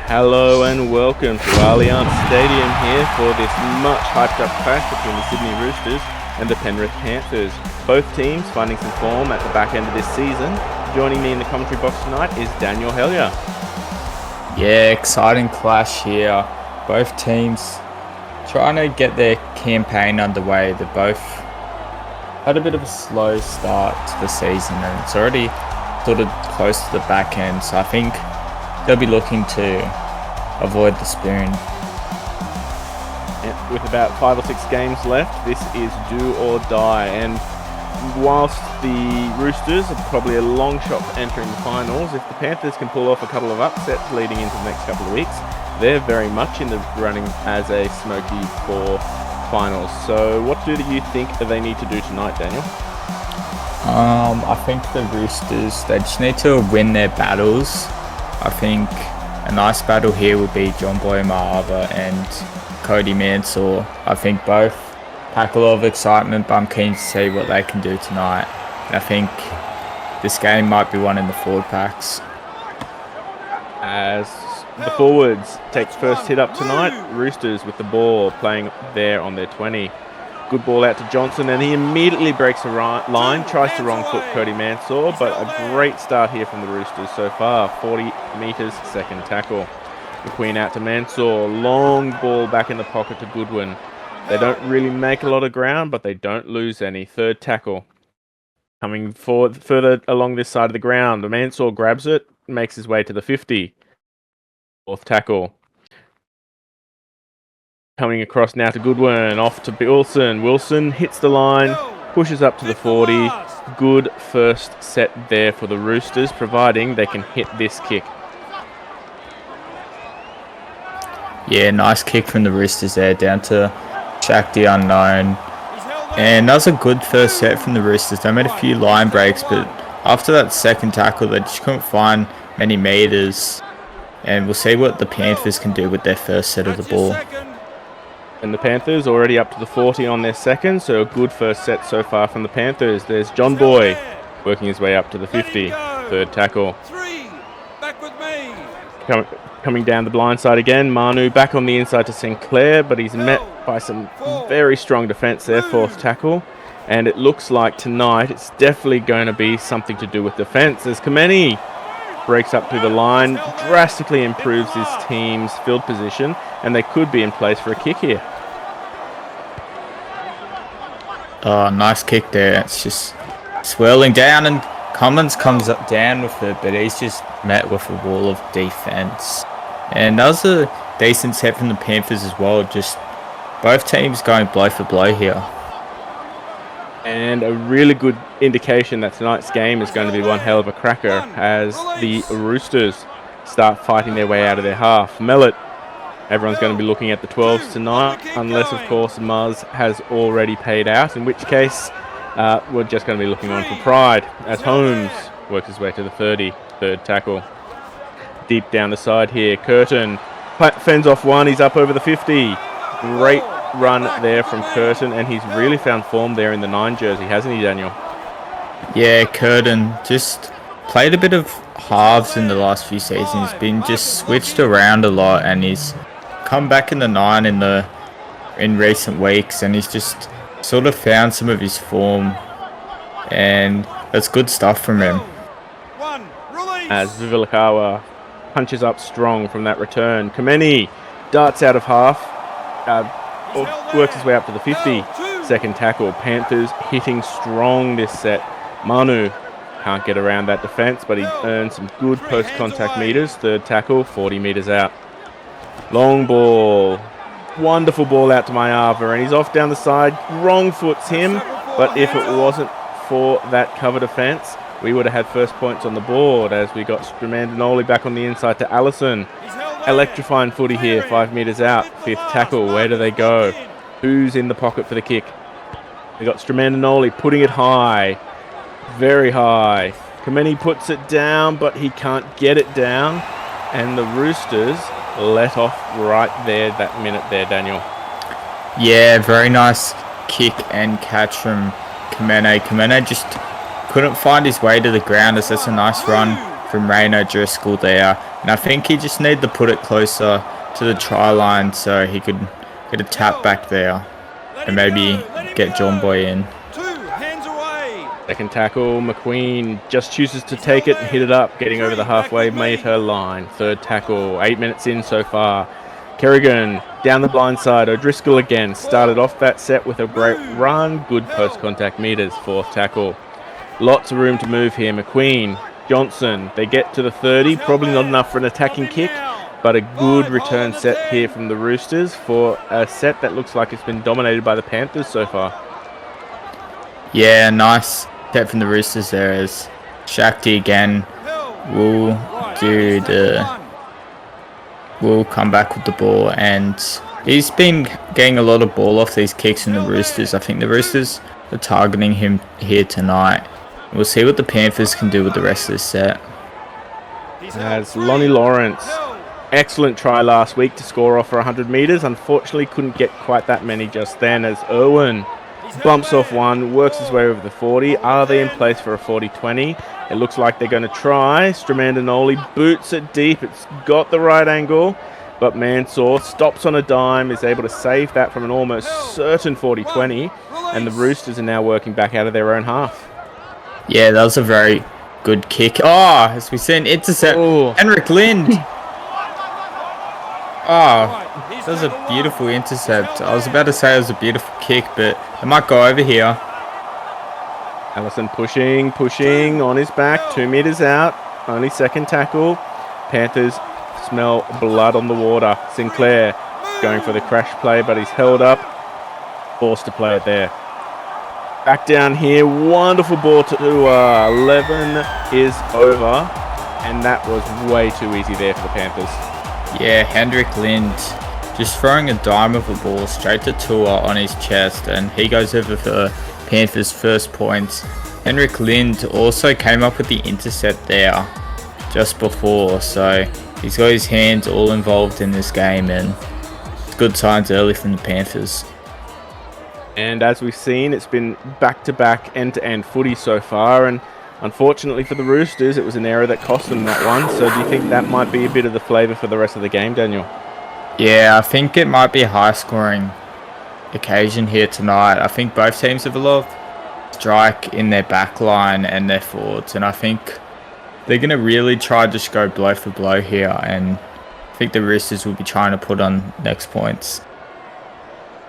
Hello and welcome to Allianz Stadium here for this much hyped up clash between the Sydney Roosters and the Penrith Panthers. Both teams finding some form at the back end of this season. Joining me in the commentary box tonight is Daniel Hellier. Yeah, exciting clash here. Both teams trying to get their campaign underway. They both had a bit of a slow start to the season and it's already sort of close to the back end, so I think they'll be looking to avoid the spoon. And with about 5 or 6 games left, this is do or die, and whilst the Roosters are probably a long shot for entering the finals, if the Panthers can pull off a couple of upsets leading into the next couple of weeks, they're very much in the running as a smoky for finals. So what do you think that they need to do tonight, Daniel? I think the Roosters, they just need to win their battles. I think a nice battle here would be John Boy Marva and Cody Mansour. I think both pack a lot of excitement, but I'm keen to see what they can do tonight. And I think this game might be one in the forward packs. As the forwards take first hit up tonight, Roosters with the ball playing there on their 20. Good ball out to Johnson, and he immediately breaks the line, tries to wrong foot Cody Mansour, but a great start here from the Roosters so far. 40 metres, second tackle. McQueen out to Mansour, long ball back in the pocket to Goodwin. They don't really make a lot of ground, but they don't lose any. Third tackle. Coming forward further along this side of the ground, Mansour grabs it, makes his way to the 50. Fourth tackle. Coming across now to Goodwin, off to Wilson. Wilson hits the line, pushes up to the 40. Good first set there for the Roosters, providing they can hit this kick. Yeah, nice kick from the Roosters there, down to Shaq the Unknown. And that was a good first set from the Roosters. They made a few line breaks, but after that second tackle, they just couldn't find many meters. And we'll see what the Panthers can do with their first set of the ball. And the Panthers already up to the 40 on their second, so a good first set so far from the Panthers. There's John Boy working his way up to the 50. Third tackle. Coming down the blind side again, Manu back on the inside to Sinclair, but he's met by some very strong defence there, fourth tackle. And it looks like tonight it's definitely going to be something to do with defence, as Kameni breaks up through the line, drastically improves his team's field position, and they could be in place for a kick here. Oh, nice kick there. It's just swirling down, and Cummins comes up down with it, but he's just met with a wall of defence. And that was a decent set from the Panthers as well. Just both teams going blow for blow here. And a really good indication that tonight's game is going to be one hell of a cracker as the Roosters start fighting their way out of their half. Mellett, everyone's going to be looking at the 12s tonight, unless, of course, Muzz has already paid out, in which case we're just going to be looking on for pride as Holmes works his way to the 30, third tackle. Deep down the side here, Curtin fends off one, he's up over the 50. Great run there from Curtin, and he's really found form there in the 9 jersey, hasn't he, Daniel? Yeah, Curtin just played a bit of halves in the last few seasons. He's been just switched around a lot, and he's come back in the 9 in recent weeks, and he's just sort of found some of his form, and that's good stuff from him. As Vivilakawa punches up strong from that return, Kameni darts out of half, works his way up to the 50. Second tackle. Panthers hitting strong this set. Manu can't get around that defence, but he earned some good post-contact meters. Third tackle, 40 meters out. Long ball. Wonderful ball out to Mayava, and he's off down the side. Wrong foots him, but if it wasn't for that cover defence, we would have had first points on the board as we got Stremandinoli back on the inside to Allison. Electrifying footy here, 5 metres out. Fifth tackle, where do they go? Who's in the pocket for the kick? They got Stremandinoli putting it high, very high. Kameni puts it down, but he can't get it down. And the Roosters let off right there, that minute there, Daniel. Yeah, very nice kick and catch from Kamene. Kamene just couldn't find his way to the ground, as that's a nice run from Rain O'Driscoll there. And I think he just needed to put it closer to the try line so he could get a tap back there and maybe get John Boy in. Second tackle, McQueen just chooses to take it and hit it up, getting over the halfway metre line. Third tackle, 8 minutes in so far. Kerrigan down the blind side. O'Driscoll again started off that set with a great run. Good post-contact meters. Fourth tackle. Lots of room to move here. McQueen, Johnson, they get to the 30. Probably not enough for an attacking kick, but a good return set here from the Roosters for a set that looks like it's been dominated by the Panthers so far. Yeah, nice set from the Roosters there as Shakti again will come back with the ball, and he's been getting a lot of ball off these kicks from the Roosters. I think the Roosters are targeting him here tonight. We'll see what the Panthers can do with the rest of this set. As Lonnie Lawrence, excellent try last week to score off for 100 metres. Unfortunately couldn't get quite that many just then, as Irwin bumps off one, works his way over the 40. Are they in place for a 40-20? It looks like they're going to try. Stramandanoli boots it deep. It's got the right angle, but Mansour stops on a dime, is able to save that from an almost certain 40-20, and the Roosters are now working back out of their own half. Yeah, that was a very good kick. Oh, as we see an intercept. Ooh. Henrik Lind. Oh, that was a beautiful intercept. I was about to say it was a beautiful kick, but it might go over here. Allison pushing on his back, 2 metres out, only second tackle. Panthers smell blood on the water. Sinclair going for the crash play, but he's held up, forced to play it there. Back down here, wonderful ball to 11 is over, and that was way too easy there for the Panthers. Yeah, Hendrik Lind just throwing a dime of a ball straight to Tua on his chest, and he goes over for Panthers' first points. Henrik Lind also came up with the intercept there just before, so he's got his hands all involved in this game, and it's good signs early from the Panthers. And as we've seen, it's been back-to-back end-to-end footy so far, and unfortunately for the Roosters, it was an error that cost them that one. So do you think that might be a bit of the flavour for the rest of the game, Daniel? Yeah, I think it might be a high-scoring occasion here tonight. I think both teams have a lot of strike in their back line and their forwards, and I think they're going to really try to just go blow for blow here, and I think the Roosters will be trying to put on next points.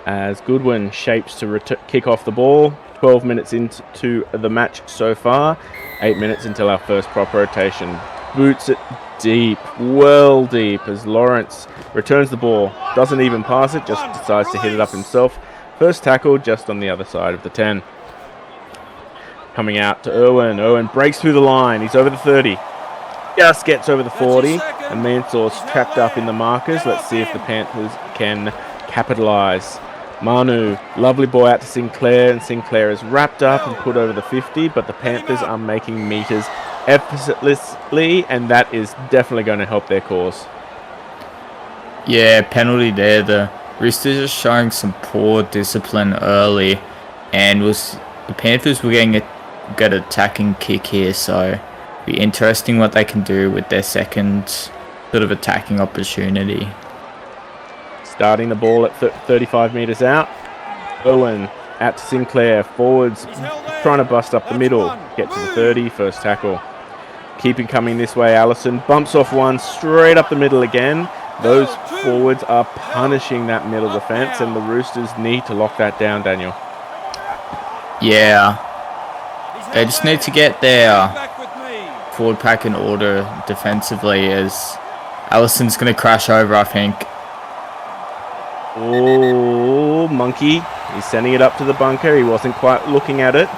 As Goodwin shapes to kick off the ball. 12 minutes into the match so far. 8 minutes until our first proper rotation. Boots it deep, well deep, as Lawrence returns the ball. Doesn't even pass it, just decides to hit it up himself. First tackle just on the other side of the 10. Coming out to Irwin. Irwin breaks through the line. He's over the 30. Just gets over the 40. And Mansour's trapped up in the markers. Let's see if the Panthers can capitalise. Manu, lovely ball out to Sinclair, and Sinclair is wrapped up and put over the 50, but the Panthers are making meters effortlessly, and that is definitely going to help their cause. Yeah, penalty there. The Roosters are showing some poor discipline early, and the Panthers were getting a good attacking kick here, so it'll be interesting what they can do with their second sort of attacking opportunity. Starting the ball at 35 metres out. Owen out to Sinclair. Forwards trying to bust up the middle. Get to the 30. First tackle. Keeping coming this way. Allison bumps off one straight up the middle again. Those forwards are punishing that middle defence, and the Roosters need to lock that down, Daniel. Yeah. They just need to get their forward pack in order defensively, as Allison's going to crash over, I think. Oh, Monkey. He's sending it up to the bunker. He wasn't quite looking at it.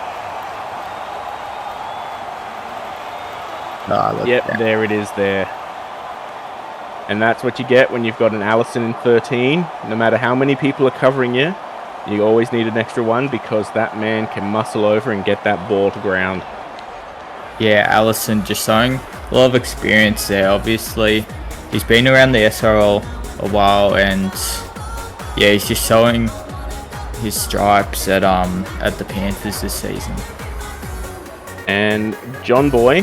Yep, there it is there. And that's what you get when you've got an Allison in 13. No matter how many people are covering you, you always need an extra one, because that man can muscle over and get that ball to ground. Yeah, Allison just showing a lot of experience there. Obviously, he's been around the SRL a while, and yeah, he's just showing his stripes at the Panthers this season. And John Boy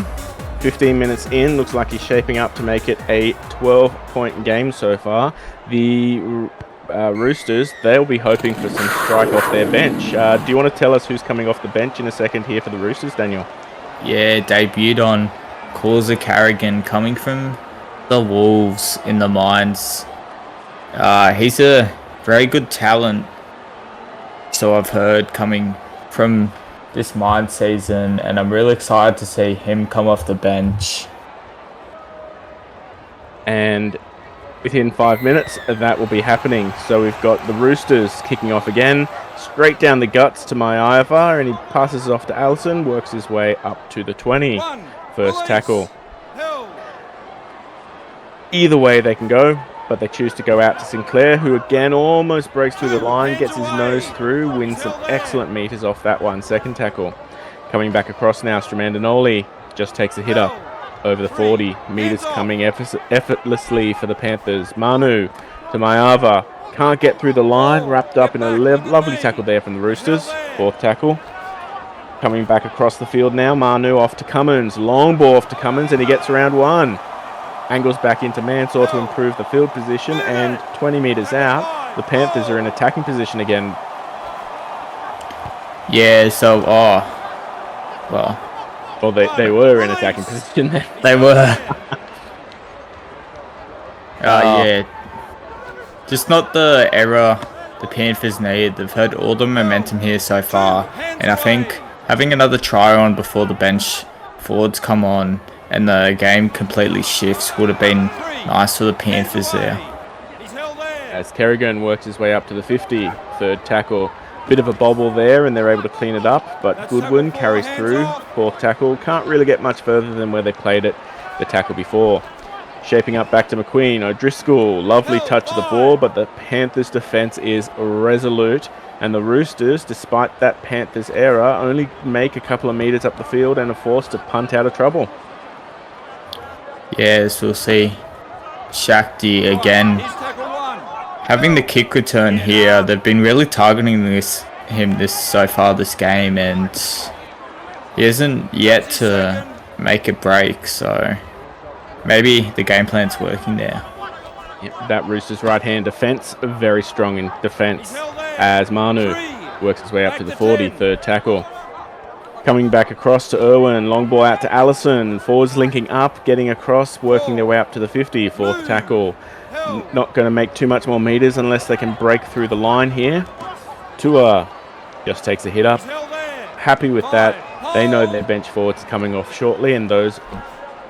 15 minutes in, looks like he's shaping up to make it a 12-point game so far. The Roosters, they'll be hoping for some strike off their bench. Do you want to tell us who's coming off the bench in a second here for the Roosters, Daniel? Yeah, debuted on Causa Carrigan, coming from the Wolves in the Mines. He's a very good talent, so I've heard, coming from this Mine season, and I'm really excited to see him come off the bench. And within 5 minutes, that will be happening. So we've got the Roosters kicking off again, straight down the guts to Maiava, and he passes it off to Allison, works his way up to the 20. First tackle. Either way they can go, but they choose to go out to Sinclair, who again almost breaks through the line, gets his nose through, wins some excellent meters off that one. Second tackle. Coming back across now, Stramandanoli just takes a hit up over the 40. Meters coming effortlessly for the Panthers. Manu to Maiava. Can't get through the line, wrapped up in a lovely tackle there from the Roosters. Fourth tackle. Coming back across the field now, Manu off to Cummins. Long ball off to Cummins, and he gets around one. Angles back into Mansour to improve the field position, and 20 metres out, the Panthers are in attacking position again. Yeah, so, Well, they were in attacking position then. They were. Yeah. Just not the error the Panthers need. They've had all the momentum here so far, and I think having another try on before the bench forwards come on and the game completely shifts would have been nice for the Panthers there. As Kerrigan works his way up to the 50, third tackle. Bit of a bobble there, and they're able to clean it up, but Goodwin carries through. Fourth tackle. Can't really get much further than where they played it the tackle before. Shaping up back to McQueen. O'Driscoll, lovely touch of the ball, but the Panthers' defence is resolute, and the Roosters, despite that Panthers error, only make a couple of metres up the field and are forced to punt out of trouble. Yes, we'll see Shakti again having the kick return here. They've been really targeting him so far this game, and he hasn't yet to make a break, so maybe the game plan's working there. Yep, that Roosters right hand defence, very strong in defence, as Manu works his way up to the 40, third tackle. Coming back across to Irwin, long ball out to Allison, forwards linking up, getting across, working their way up to the 50, fourth tackle. Not going to make too much more meters unless they can break through the line here. Tua just takes a hit up. Happy with that. They know their bench forwards coming off shortly, and those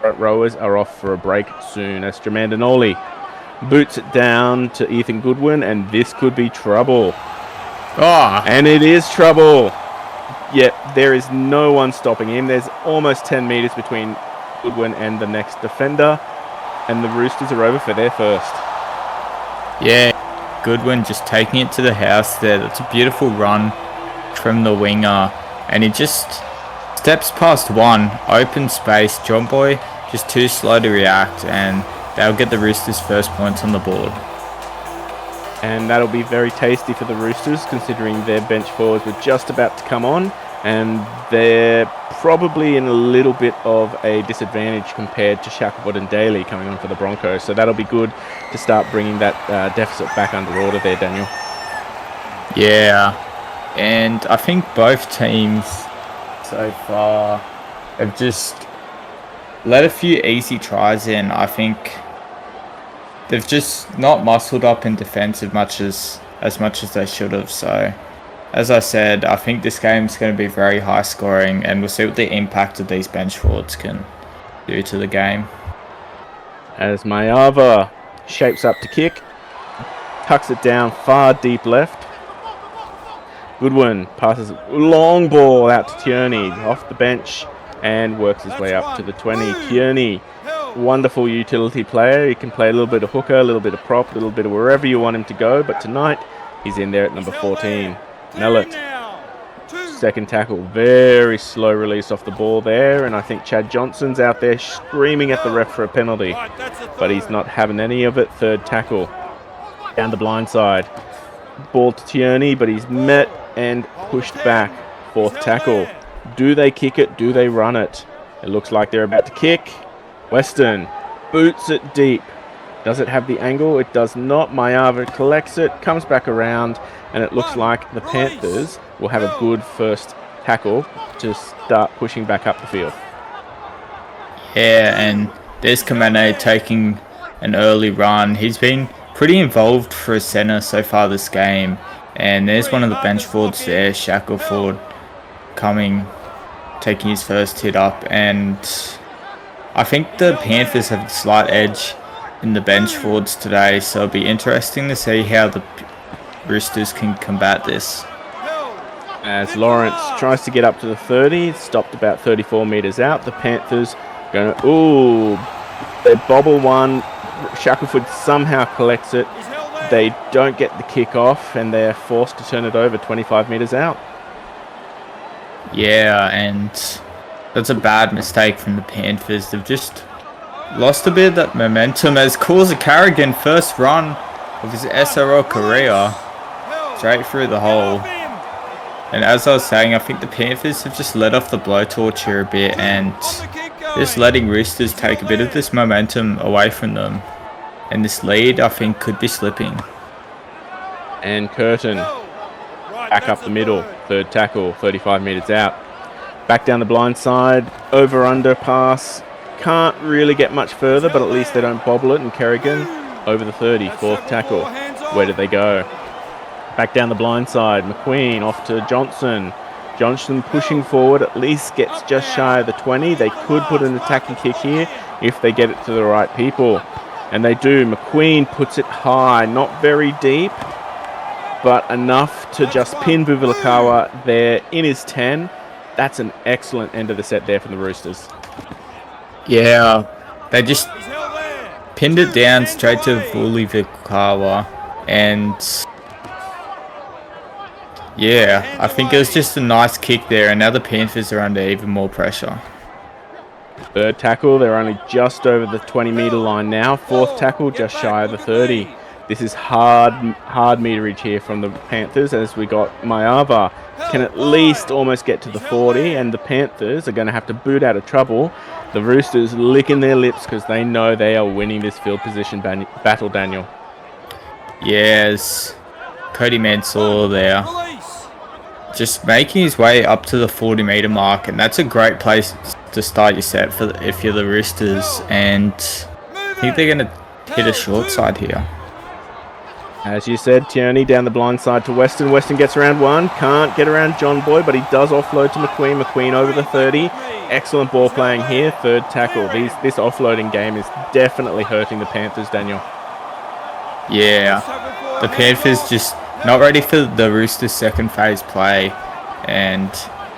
rowers are off for a break soon. As Stramandanoli boots it down to Ethan Goodwin, and this could be trouble. And it is trouble. Yep, there is no one stopping him. There's almost 10 metres between Goodwin and the next defender, and the Roosters are over for their first. Yeah, Goodwin just taking it to the house there. That's a beautiful run from the winger, and he just steps past one, open space. John Boy just too slow to react, and they'll get the Roosters' first points on the board. And that'll be very tasty for the Roosters, considering their bench forwards were just about to come on, and they're probably in a little bit of a disadvantage compared to Shackelford and Daly coming on for the Broncos. So that'll be good to start bringing that deficit back under order there, Daniel. Yeah, and I think both teams so far have just let a few easy tries in. I think they've just not muscled up in defence as much as they should have. So, as I said, I think this game's going to be very high scoring, and we'll see what the impact of these bench forwards can do to the game. As Maiava shapes up to kick, tucks it down far deep left. Goodwin passes a long ball out to Tierney off the bench and works his way up to the 20. Tierney, wonderful utility player. He can play a little bit of hooker, a little bit of prop, a little bit of wherever you want him to go, but tonight he's in there at number 14. Mellett, second tackle, very slow release off the ball there, and I think Chad Johnson's out there screaming at the ref for a penalty, but he's not having any of it. Third tackle, down the blind side. Ball to Tierney, but he's met and pushed back. Fourth tackle. Do they kick it? Do they run it? It looks like they're about to kick. Western boots it deep. Does it have the angle? It does not. Mayava collects it, comes back around, and it looks like the Panthers will have a good first tackle to start pushing back up the field. Yeah, and there's Kamene taking an early run. He's been pretty involved for a centre so far this game. And there's one of the bench forwards there, Shackleford, taking his first hit up. And I think the Panthers have a slight edge in the bench forwards today, so it'll be interesting to see how the Roosters can combat this. As Lawrence tries to get up to the 30, stopped about 34 metres out. The Panthers going to, they bobble one. Shackleford somehow collects it. They don't get the kick off, and they're forced to turn it over 25 metres out. Yeah, and that's a bad mistake from the Panthers. They've just lost a bit of that momentum as Causa Carrigan first run of his SRL career straight through the hole. And as I was saying, I think the Panthers have just let off the blowtorch here a bit and just letting Roosters take a bit of this momentum away from them. And this lead, I think, could be slipping. And Curtin back up the middle, third tackle, 35 metres out. Back down the blind side, over under pass. Can't really get much further, but at least they don't bobble it. And Kerrigan over the 30, fourth tackle. Where did they go? Back down the blind side, McQueen off to Johnson. Johnson pushing forward, at least gets just shy of the 20. They could put an attacking kick here if they get it to the right people. And they do. McQueen puts it high, not very deep, but enough to just pin Vivilakawa there in his 10. That's an excellent end of the set there from the Roosters. Yeah, they just pinned it down straight to Vivilakawa, and yeah, I think it was just a nice kick there, and now the Panthers are under even more pressure. Third tackle, they're only just over the 20-metre line now. Fourth tackle, just shy of the 30. This is hard meterage here from the Panthers, as we got Mayava can at least almost get to the 40, and the Panthers are going to have to boot out of trouble. The Roosters licking their lips because they know they are winning this field position battle, Daniel. Yes, Cody Mansour there, just making his way up to the 40-metre mark, and that's a great place to start your set for if you're the Roosters, and I think they're going to hit a short side here. As you said, Tierney down the blind side to Weston. Weston gets around one, can't get around John Boy, but he does offload to McQueen. McQueen over the 30. Excellent ball playing here, third tackle. This offloading game is definitely hurting the Panthers, Daniel. Yeah, the Panthers just not ready for the Roosters' second phase play, and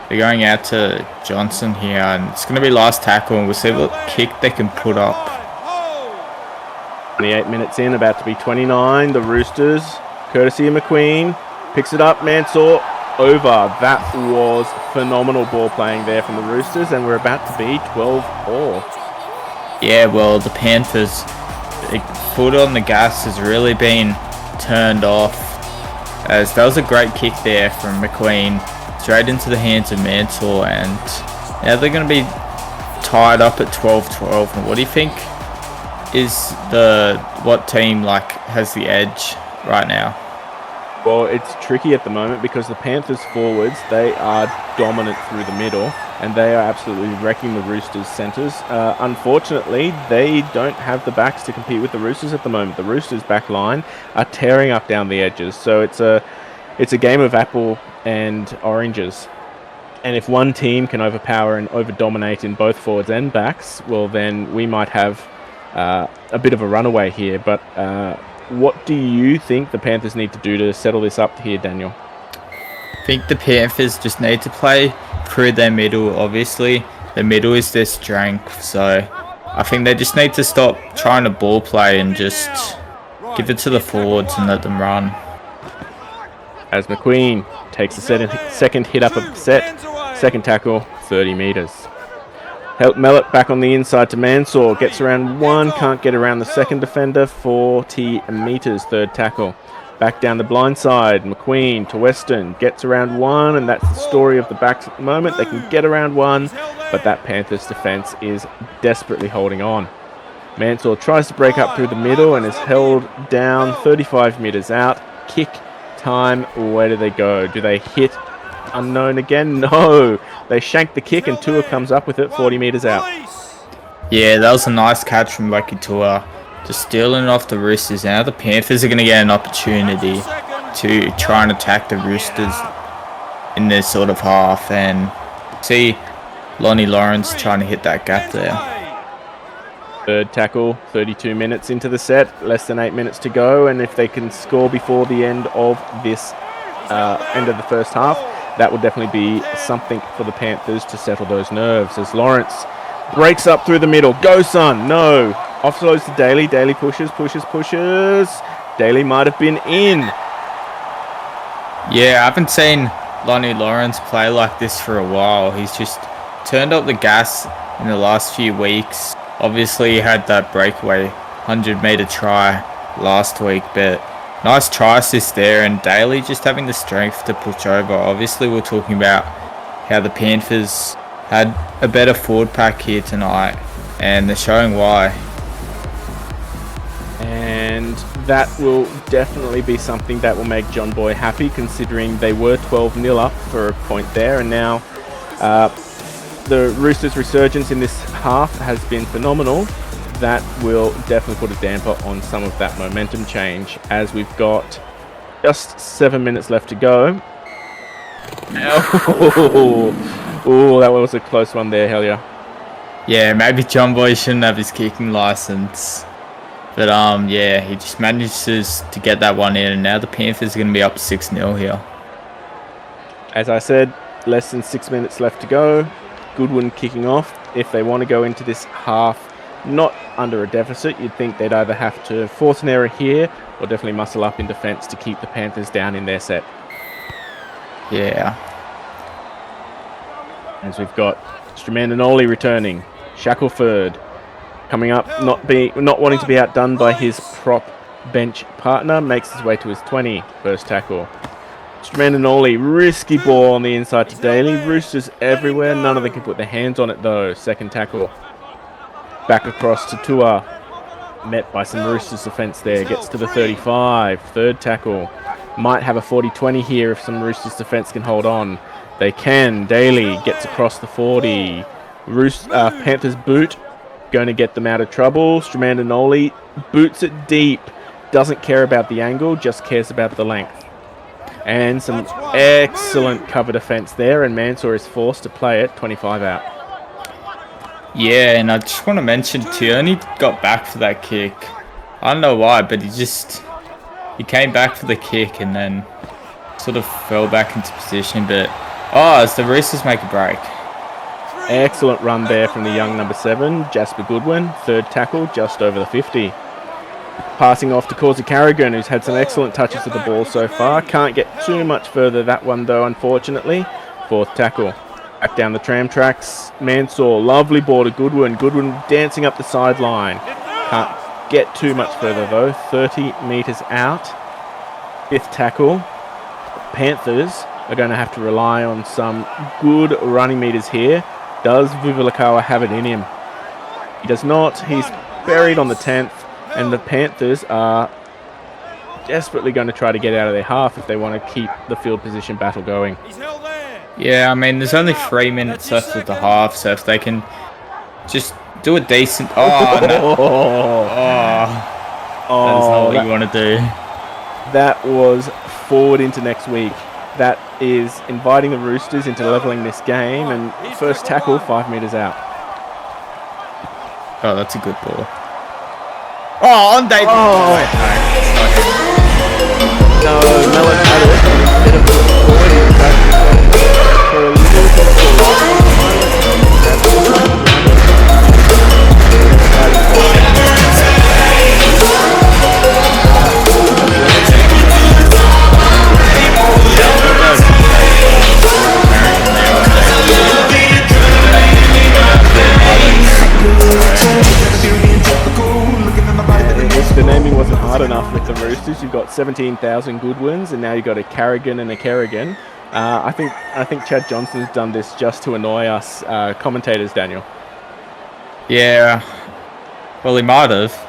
they're going out to Johnson here, and it's going to be last tackle, and we'll see what kick they can put up. 28 minutes in, about to be 29. The Roosters, courtesy of McQueen, picks it up. Mansour over. That was phenomenal ball playing there from the Roosters, and we're about to be 12-all. Yeah, well, the Panthers' foot on the gas has really been turned off, as that was a great kick there from McQueen, straight into the hands of Mansour, and now they're going to be tied up at 12-12. And what do you think is what team has the edge right now? Well, it's tricky at the moment because the Panthers forwards, they are dominant through the middle, and they are absolutely wrecking the Roosters centres. Unfortunately, they don't have the backs to compete with the Roosters at the moment. The Roosters back line are tearing up down the edges, so it's a game of apple and oranges. And if one team can overpower and over-dominate in both forwards and backs, well, then we might have a bit of a runaway here. But what do you think the Panthers need to do to settle this up here, Daniel? I think the Panthers just need to play through their middle. Obviously, the middle is their strength, so I think they just need to stop trying to ball play and just give it to the forwards and let them run. As McQueen takes the second hit up of the set, second tackle, 30 metres. Help Mellett back on the inside to Mansour. Gets around one, can't get around the second defender. 40 metres, third tackle. Back down the blind side, McQueen to Weston. Gets around one, and that's the story of the backs at the moment. They can get around one, but that Panthers defence is desperately holding on. Mansour tries to break up through the middle and is held down 35 metres out. Kick time, where do they go? Do they hit unknown again? No, they shank the kick and Tua comes up with it 40 metres out. Yeah, that was a nice catch from Lucky Tua. Just stealing it off the Roosters. Now the Panthers are going to get an opportunity to try and attack the Roosters in this sort of half, and see Lonnie Lawrence trying to hit that gap there. Third tackle, 32 minutes into the set, less than 8 minutes to go, and if they can score before the end of this end of the first half, that would definitely be something for the Panthers to settle those nerves. As Lawrence breaks up through the middle, go son, no, offloads to Daly. Daly pushes. Daly might have been in. Yeah, I haven't seen Lonnie Lawrence play like this for a while. He's just turned up the gas in the last few weeks. Obviously, he had that breakaway 100-metre try last week, but nice try assist there, and Daly just having the strength to push over. Obviously, we're talking about how the Panthers had a better forward pack here tonight, and they're showing why. And that will definitely be something that will make John Boy happy, considering they were 12-0 up for a point there, and now the Roosters' resurgence in this half has been phenomenal. That will definitely put a damper on some of that momentum change, as we've got just 7 minutes left to go. Oh, that was a close one there, Hellier. Yeah, maybe John Boy shouldn't have his kicking license. But yeah, he just manages to get that one in, and now the Panthers are going to be up 6-0 here. As I said, less than 6 minutes left to go. Goodwin kicking off. If they want to go into this half not under a deficit, you'd think they'd either have to force an error here or definitely muscle up in defence to keep the Panthers down in their set. Yeah. As we've got Stramandanoli returning. Shackelford coming up, not wanting to be outdone by his prop bench partner, makes his way to his 20. First tackle. Stramandanoli, risky ball on the inside to Daly. Roosters everywhere. None of them can put their hands on it though. Second tackle. Back across to Tua. Met by some Roosters defence there. Gets to the 35. Third tackle. Might have a 40-20 here if some Roosters defence can hold on. They can. Daly gets across the 40. Panthers boot. Going to get them out of trouble. Stramandanoli boots it deep. Doesn't care about the angle, just cares about the length. And some excellent cover defence there, and Mansour is forced to play it 25 out. Yeah, and I just want to mention too, only got back for that kick. I don't know why, but he came back for the kick and then sort of fell back into position. But as the Roosters make a break. Excellent run there from the young number 7, Jasper Goodwin. Third tackle, just over the 50. Passing off to Causey Carrigan, who's had some excellent touches of the ball so far. Can't get too much further that one though, unfortunately. Fourth tackle. Back down the tram tracks. Mansour, lovely ball to Goodwin. Goodwin dancing up the sideline. Can't get too much further though. 30 metres out. Fifth tackle. Panthers are going to have to rely on some good running meters here. Does Vivilakawa have it in him? He does not. He's buried on the 10th, and the Panthers are desperately going to try to get out of their half if they want to keep the field position battle going. Yeah, I mean, there's only 3 minutes left of the half, so if they can just do a decent... That's not what you want to do. That was forward into next week. That is inviting the Roosters into levelling this game, and first tackle 5 metres out. Oh, that's a good ball. On David. No, Mellon had it. Bit of a forward for a little the naming wasn't hard enough with the Roosters. You've got 17,000 Goodwins, and now you've got a Carrigan and a Kerrigan. I think Chad Johnson's done this just to annoy us commentators, Daniel. Yeah, well, he might have.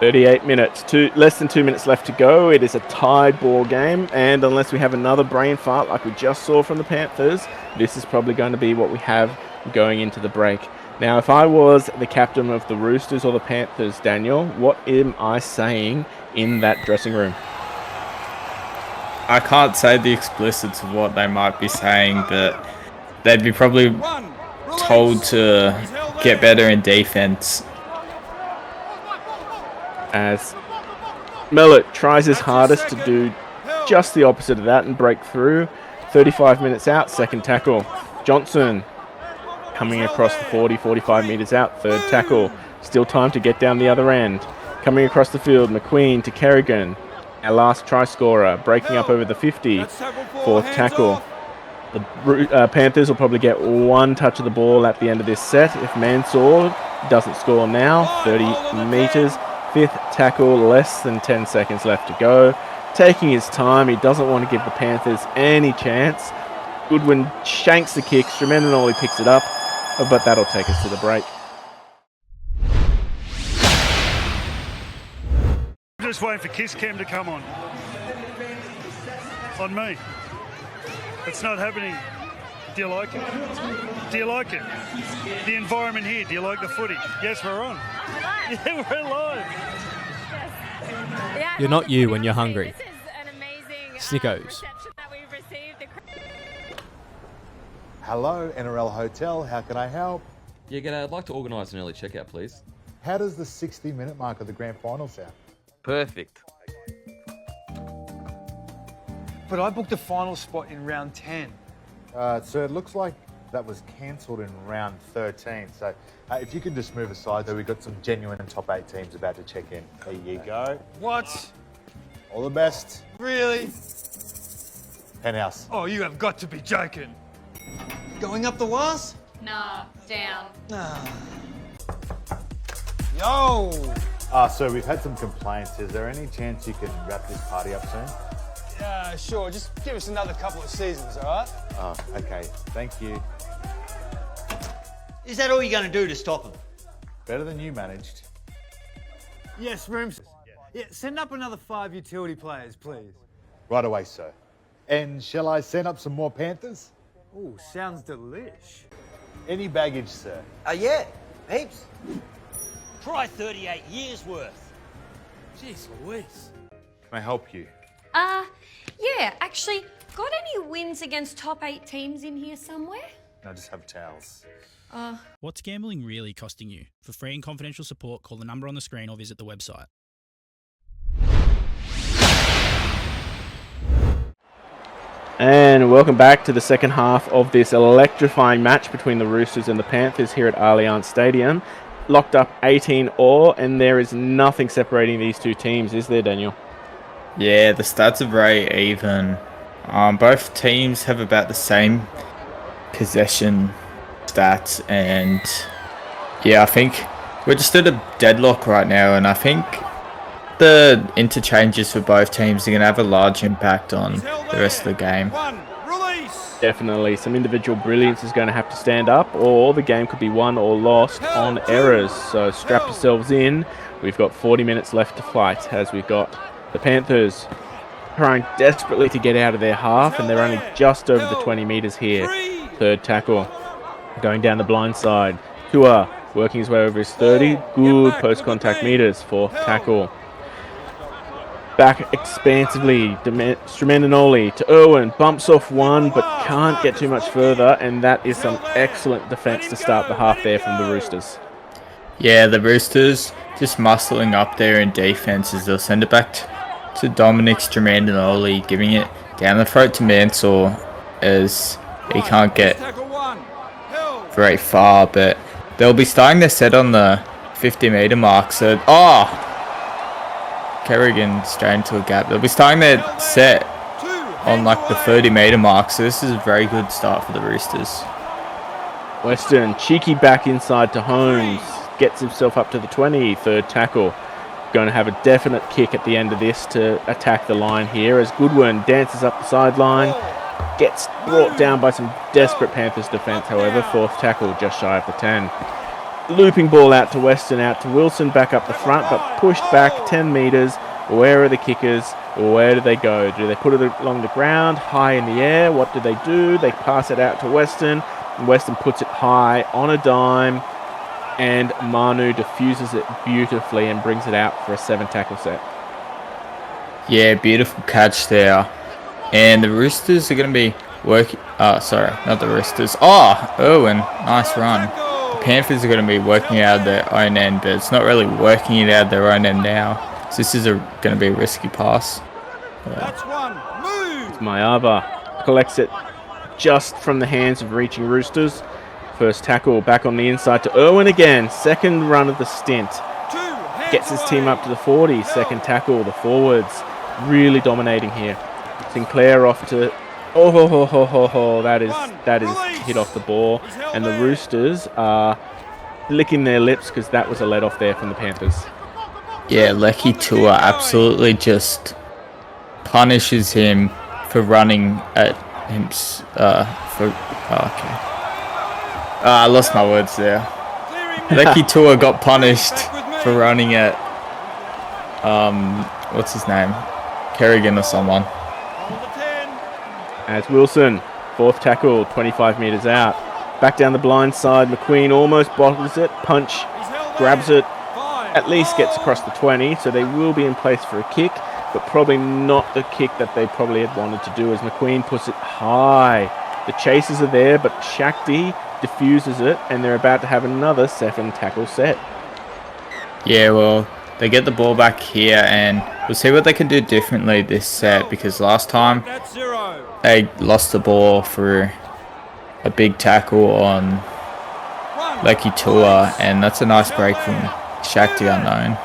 38 minutes, less than 2 minutes left to go. It is a tied ball game, and unless we have another brain fart like we just saw from the Panthers, this is probably going to be what we have going into the break. Now, if I was the captain of the Roosters or the Panthers, Daniel, what am I saying in that dressing room? I can't say the explicits of what they might be saying, but they'd be probably told to get better in defense. As Mellett tries his hardest to do just the opposite of that and break through. 35 minutes out, second tackle. Johnson coming across the 45 metres out, third tackle. Still time to get down the other end. Coming across the field, McQueen to Kerrigan. Our last try scorer, breaking up over the 50. Fourth tackle. The Panthers will probably get one touch of the ball at the end of this set. If Mansour doesn't score now, 30 metres. Fifth tackle, less than 10 seconds left to go. Taking his time, he doesn't want to give the Panthers any chance. Goodwin shanks the kick, Stremenanoli picks it up, but that'll take us to the break. I'm just waiting for Kiss Cam to come on me. It's not happening. Do you like it? Do you like it? The environment here, do you like the footy? Yes, we're on. Yeah, we're live. You're not you when you're hungry. Sickos. Hello, NRL Hotel. How can I help? Yeah, g'day. I'd like to organise an early checkout, please. How does the 60-minute mark of the grand final sound? Perfect. But I booked a final spot in round 10. So it looks like that was cancelled in round 13. So if you could just move aside, though, we've got some genuine top 8 teams about to check in. There you go. What? All the best. Really? Penthouse. Oh, you have got to be joking. Going up the was? Nah, down. Yo! So we've had some complaints. Is there any chance you can wrap this party up soon? Yeah, sure. Just give us another couple of seasons, all right? Oh, okay. Thank you. Is that all you're going to do to stop them? Better than you managed. Yes, Rooms. Yeah, send up another 5 utility players, please. Right away, sir. And shall I send up some more Panthers? Ooh, sounds delish. Any baggage, sir? Yeah, heaps. Try 38 years worth. Jeez Louise. Can I help you? Yeah, actually, got any wins against top 8 teams in here somewhere? I just have towels. What's gambling really costing you? For free and confidential support, call the number on the screen or visit the website. And welcome back to the second half of this electrifying match between the Roosters and the Panthers here at Allianz Stadium. Locked up 18-all, and there is nothing separating these two teams, is there, Daniel? Yeah, the stats are very even. Both teams have about the same possession stats, and yeah, I think we're just at a deadlock right now, and I think the interchanges for both teams are going to have a large impact on the rest of the game. Definitely. Some individual brilliance is going to have to stand up, or the game could be won or lost on errors. So strap yourselves in. We've got 40 minutes left to fight, as we've got the Panthers trying desperately to get out of their half, and they're only just over the 20 metres here. Third tackle going down the blind side. Tua working his way over his 30. Good post-contact metres. Fourth tackle. Back expansively, Stremenanoli to Irwin, bumps off one but can't get too much further, and that is some excellent defence to start the half there from the Roosters. Yeah, the Roosters just muscling up there in defence as they'll send it back to Dominic Stremenanoli, giving it down the throat to Mansour as he can't get very far, but they'll be starting their set on the 50-metre mark, so Kerrigan straight into a gap. They'll be starting their set on like the 30-metre mark, so this is a very good start for the Roosters. Western, cheeky back inside to Holmes, gets himself up to the 20, third tackle. going to have a definite kick at the end of this to attack the line here as Goodwin dances up the sideline, gets brought down by some desperate Panthers defence, however, 4th tackle just shy of the 10. Looping ball out to Weston, out to Wilson, back up the front, but pushed back 10 metres. Where are the kickers? Where do they go? Do they put it along the ground, high in the air? What do? They pass it out to Weston. Weston puts it high on a dime, and Manu diffuses it beautifully and brings it out for a 7 tackle set. Yeah, beautiful catch there. And the Roosters are going to be working... sorry, not the Roosters. Oh, Irwin, nice run. The Panthers are going to be working out of their own end, but it's not really working it out of their own end now. So this is going to be a risky pass. That's one. Move. Mayava collects it just from the hands of reaching Roosters. First tackle back on the inside to Irwin again. Second run of the stint. Gets his team up to the 40. Second tackle, the forwards really dominating here. Sinclair off to... that is hit off the ball. And the Roosters are licking their lips because that was a let off there from the Panthers. Yeah, Lecky Tua absolutely just punishes him for running at him. Okay. I lost my words there. Lecky Tua got punished for running at what's his name? Kerrigan or someone. As Wilson, 4th tackle, 25 metres out. Back down the blind side, McQueen almost bottles it. Punch, grabs it. At least gets across the 20, so they will be in place for a kick, but probably not the kick that they probably had wanted to do as McQueen puts it high. The chasers are there, but Shakti diffuses it, and they're about to have another 7 tackle set. Yeah, well, they get the ball back here, and we'll see what they can do differently this set, because last time they lost the ball for a big tackle on Lecky Tua, and that's a nice break from Shakti Unknown.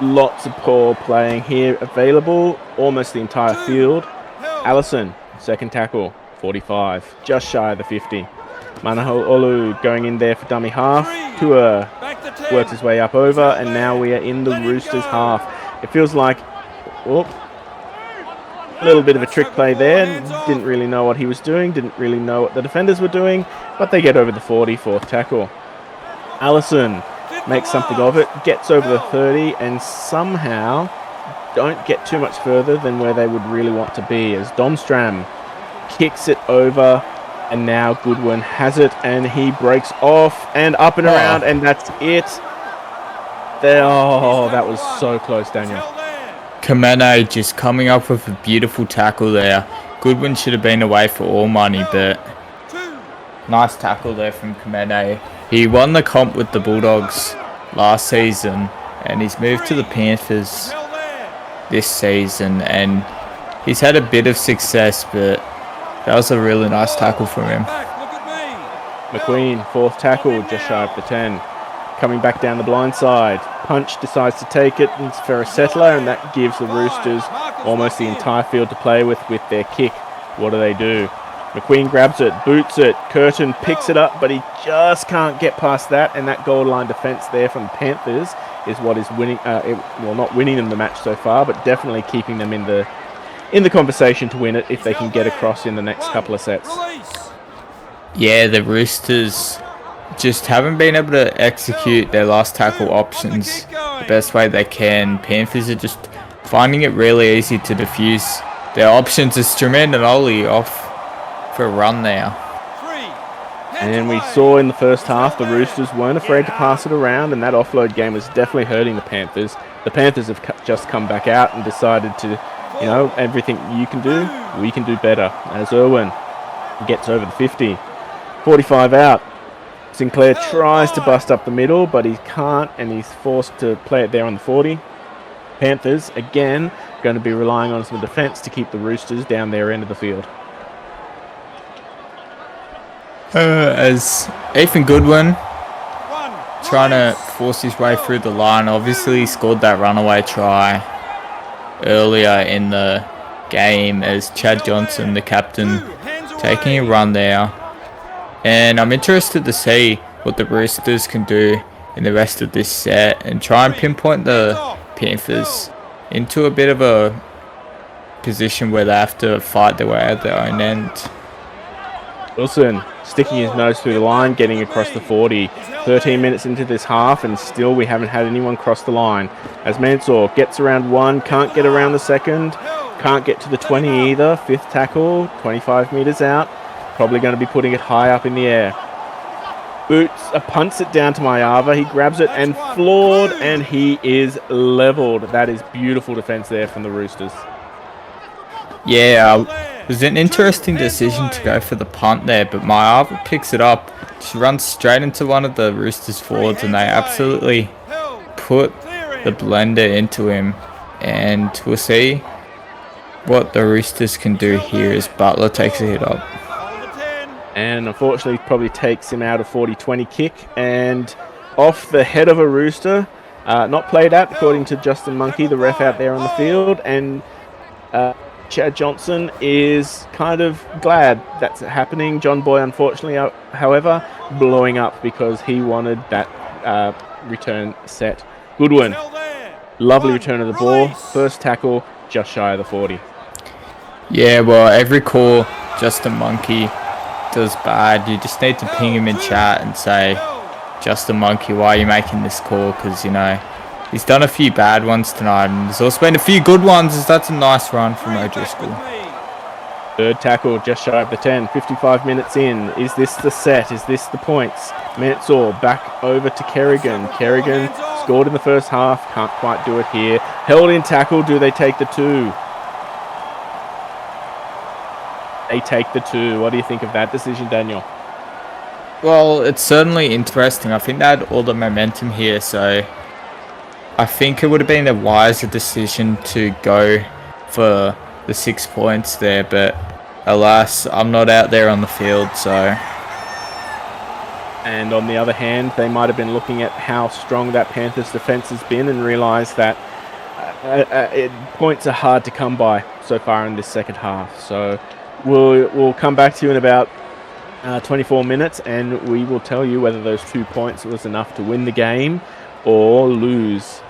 Lots of ball playing here available, almost the entire field. Allison, 2nd tackle, 45, just shy of the 50. Manaho'olu going in there for dummy half. Tua works his way up over, and now we are in the Roosters half. It feels like a little bit of a trick play there. Didn't really know what he was doing, didn't really know what the defenders were doing, but they get over the 40, 4th tackle. Allison makes something of it, gets over the 30, and somehow don't get too much further than where they would really want to be as Domstram kicks it over, and now Goodwin has it, and he breaks off and up and around, and that's it. That was so close, Daniel. Kamene just coming up with a beautiful tackle there. Goodwin should have been away for all money, but nice tackle there from Kamene. He won the comp with the Bulldogs last season, and he's moved to the Panthers this season, and he's had a bit of success, but that was a really nice tackle from him. McQueen, 4th tackle, just shy of the 10. Coming back down the blind side. Punch decides to take it, and it's for a settler, and that gives the Roosters almost the entire field to play with their kick. What do? McQueen grabs it, boots it. Curtin picks it up, but he just can't get past that, and that goal line defence there from the Panthers is what is winning. Not winning them the match so far, but definitely keeping them in the conversation to win it if they can get across in the next couple of sets. Yeah, the Roosters just haven't been able to execute their last tackle options the best way they can. Panthers are just finding it really easy to defuse their options as Jermaine and Oli off for a run now. And we saw in the first half the Roosters weren't afraid to pass it around, and that offload game was definitely hurting the Panthers. The Panthers have just come back out and decided to, everything you can do, we can do better. As Irwin gets over the 50, 45 out. Sinclair tries to bust up the middle, but he can't, and he's forced to play it there on the 40. Panthers, again, going to be relying on some defence to keep the Roosters down their end of the field. As Ethan Goodwin trying to force his way through the line. Obviously he scored that runaway try earlier in the game as Chad Johnson, the captain, taking a run there. And I'm interested to see what the Roosters can do in the rest of this set and try and pinpoint the Panthers into a bit of a position where they have to fight their way out their own end. Wilson sticking his nose through the line, getting across the 40. 13 minutes into this half, and still we haven't had anyone cross the line. As Mansour gets around one, can't get around the second, can't get to the 20 either. Fifth tackle, 25 metres out. Probably going to be putting it high up in the air. Punts it down to Mayava. He grabs it and floored, and he is levelled. That is beautiful defence there from the Roosters. Yeah, it was an interesting decision to go for the punt there, but Mayava picks it up. She runs straight into one of the Roosters forwards, and they absolutely put the blender into him. And we'll see what the Roosters can do here as Butler takes a hit up. And unfortunately probably takes him out of 40-20 kick and off the head of a Rooster. Not played out according to Justin Monkey, the ref out there on the field. And Chad Johnson is kind of glad that's happening. John Boy, unfortunately, however, blowing up because he wanted that return set. Goodwin, lovely return of the ball. First tackle, just shy of the 40. Yeah, well, every call Justin Monkey does bad. You just need to ping him in chat and say, Justin Monkey, why are you making this call? Because, you know, he's done a few bad ones tonight, and there's also been a few good ones, as that's a nice run from O'Driscoll. Third tackle, just shy of the 10, 55 minutes in. Is this the set? Is this the points? Mansour back over to Kerrigan. Kerrigan scored in the first half, can't quite do it here. Held in tackle, do they take the 2? They take the 2. What do you think of that decision, Daniel? Well, it's certainly interesting. I think they had all the momentum here, so I think it would have been a wiser decision to go for the 6 points there, but alas, I'm not out there on the field, so. And on the other hand, they might have been looking at how strong that Panthers defence has been and realised that points are hard to come by so far in this second half. So we'll come back to you in about 24 minutes, and we will tell you whether those 2 points was enough to win the game or lose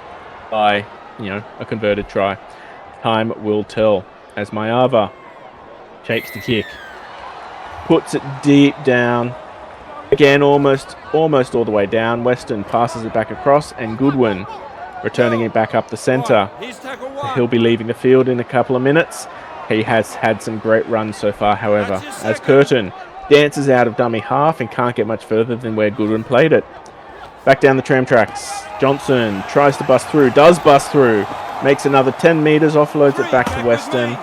by, a converted try. Time will tell. As Mayava shapes the kick, puts it deep down. Again, almost all the way down. Weston passes it back across, and Goodwin returning it back up the centre. He'll be leaving the field in a couple of minutes. He has had some great runs so far, however, as Curtin dances out of dummy half and can't get much further than where Goodwin played it. Back down the tram tracks. Johnson tries to bust through, does bust through, makes another 10 metres, offloads it back to Weston.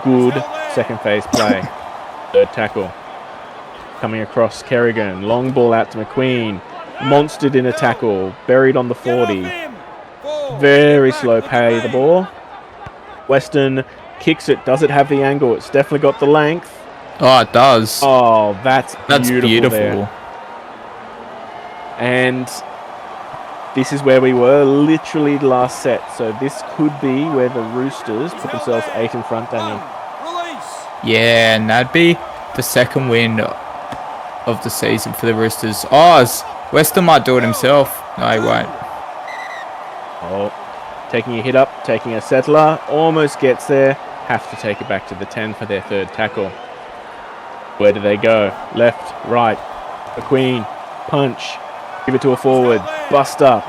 Good second phase play. Third tackle. Coming across Kerrigan, long ball out to McQueen. Monstered in a tackle, buried on the 40. Very slow pay, the ball. Weston kicks it, does it have the angle? It's definitely got the length. Oh, it does. Oh, that's beautiful. There. And this is where we were, literally last set. So this could be where the Roosters put themselves 8 in front, Daniel. Yeah, and that'd be the second win of the season for the Roosters. Weston might do it himself. No, he won't. Oh, taking a hit up, taking a settler, almost gets there. Have to take it back to the 10 for their third tackle. Where do they go? Left, right. McQueen, punch. Give it to a forward. Bust up.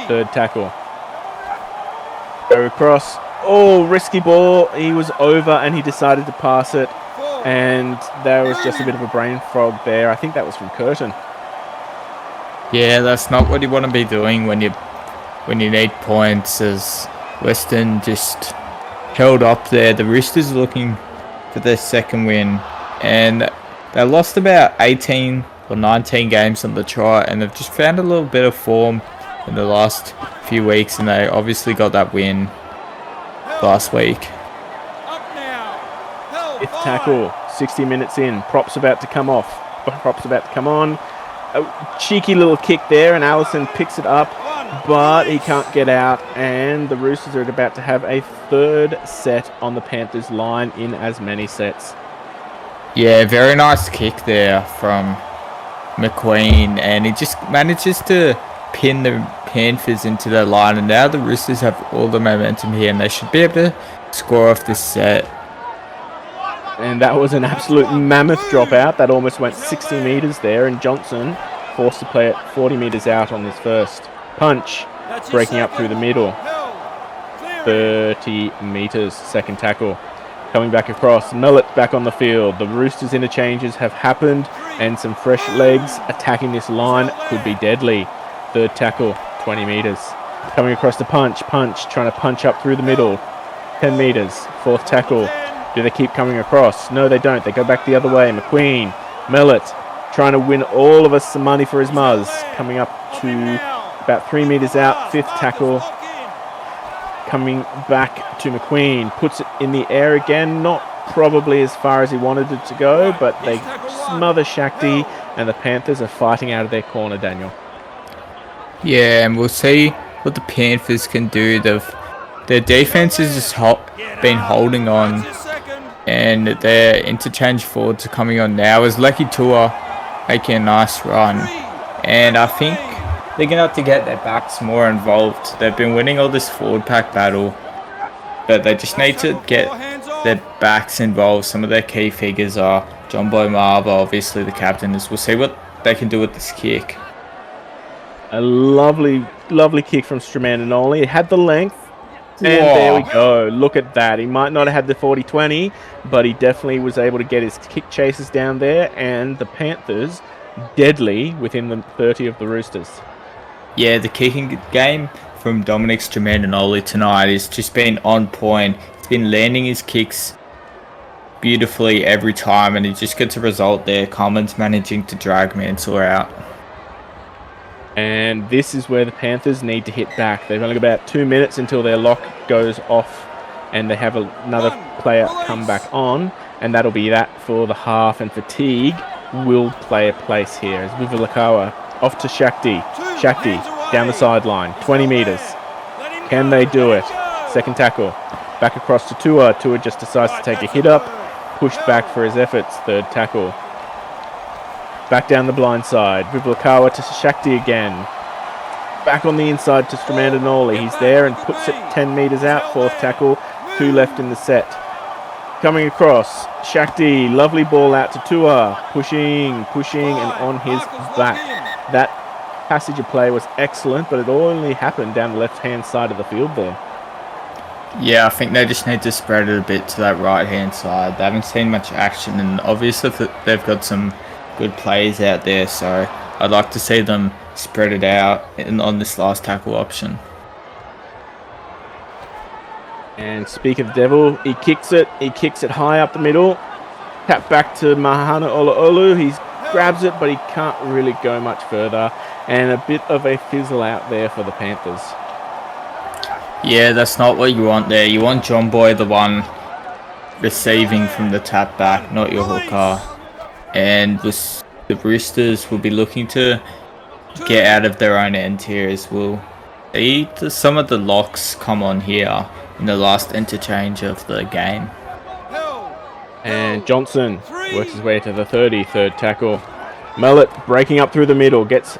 Third tackle. Go across. Oh, risky ball. He was over and he decided to pass it. And there was just a bit of a brain fog there. I think that was from Curtin. Yeah, that's not what you want to be doing when you need points, as Weston just held up there. The Roosters are looking for their second win. And they lost about 18 or 19 games on the trot, and they've just found a little bit of form in the last few weeks, and they obviously got that win last week. Fifth tackle, 60 minutes in. Prop's about to come off. Prop's about to come on. A cheeky little kick there, and Allison picks it up, but he can't get out, and the Roosters are about to have a third set on the Panthers line in as many sets. Yeah, very nice kick there from McQueen, and he just manages to pin the Panthers into their line, and now the Roosters have all the momentum here, and they should be able to score off this set. And that was an absolute mammoth dropout. That almost went 60 metres there, and Johnson forced to play it 40 metres out on his first punch, breaking up through the middle. 30 metres, second tackle. Coming back across, Millet back on the field. The Roosters interchanges have happened, and some fresh legs attacking this line could be deadly. Third tackle, 20 metres. Coming across the punch, trying to punch up through the middle. 10 metres, fourth tackle. Do they keep coming across? No, they don't. They go back the other way. McQueen, Millet, trying to win all of us some money for his Muzz. Coming up to about 3 metres out, fifth tackle. Coming back to McQueen, puts it in the air again, not probably as far as he wanted it to go, but they smother Shakti, and the Panthers are fighting out of their corner, Daniel. Yeah, and we'll see what the Panthers can do. Their defense has just been holding on, and their interchange forwards are coming on now as Lucky Tua making a nice run, and I think they're going to have to get their backs more involved. They've been winning all this forward pack battle, but they just need to get their backs involved. Some of their key figures are John Boy Marva, obviously the captain. We'll see what they can do with this kick. A lovely, lovely kick from Stramandanoli. It had the length, and there we go. Look at that. He might not have had the 40-20, but he definitely was able to get his kick chases down there, and the Panthers deadly within the 30 of the Roosters. Yeah, the kicking game from Dominic Stramandanoli tonight has just been on point. He's been landing his kicks beautifully every time, and he just gets a result there. Commons managing to drag Mansour out. And this is where the Panthers need to hit back. They've only got about 2 minutes until their lock goes off, and they have another player come back on, and that'll be that for the half, and fatigue will play a place here as Vivilakawa off to Shakti. Shakti down the sideline, 20 metres. Can they do it? Second tackle. Back across to Tua. Tua just decides to take a hit up. Pushed back for his efforts. Third tackle. Back down the blind side. Vivilakawa to Shakti again. Back on the inside to Stramandanoli. He's there and puts it 10 metres out. Fourth tackle. 2 left in the set. Coming across. Shakti. Lovely ball out to Tua. Pushing, and on his back. That passage of play was excellent, but it only happened down the left-hand side of the field there. Yeah, I think they just need to spread it a bit to that right-hand side. They haven't seen much action, and obviously they've got some good players out there, so I'd like to see them spread it out on this last tackle option. And speak of the devil, he kicks it high up the middle. Tap back to Mahana Oluolu. He grabs it, but he can't really go much further. And a bit of a fizzle out there for the Panthers. Yeah, that's not what you want there. You want John Boy, the one receiving from the tap back, not your hooker. And the Roosters will be looking to get out of their own end here as well. Some of the locks come on here in the last interchange of the game. And Johnson works his way to the 30, third tackle. Millet breaking up through the middle, gets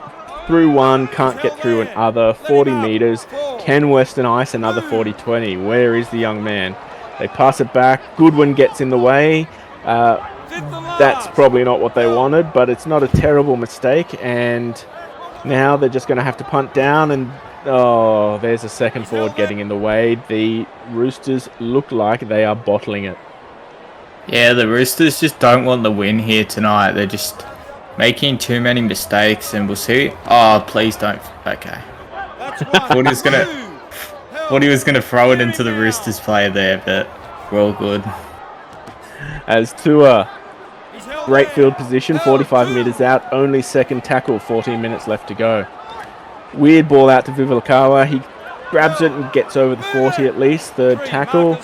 through one, can't get through another. 40 metres. Can Western ice another 40-20? Where is the young man? They pass it back. Goodwin gets in the way. That's probably not what they wanted, but it's not a terrible mistake. And now they're just going to have to punt down, and there's a second forward getting in the way. The Roosters look like they are bottling it. Yeah, the Roosters just don't want the win here tonight. They're just making too many mistakes, and we'll see. Oh, please don't. Okay. Thought he was gonna throw it into the Roosters player there, but we're all good. As Tua, great field position, 45 metres out, only second tackle, 14 minutes left to go. Weird ball out to Vivilakawa. He grabs it and gets over the 40 at least. Third tackle.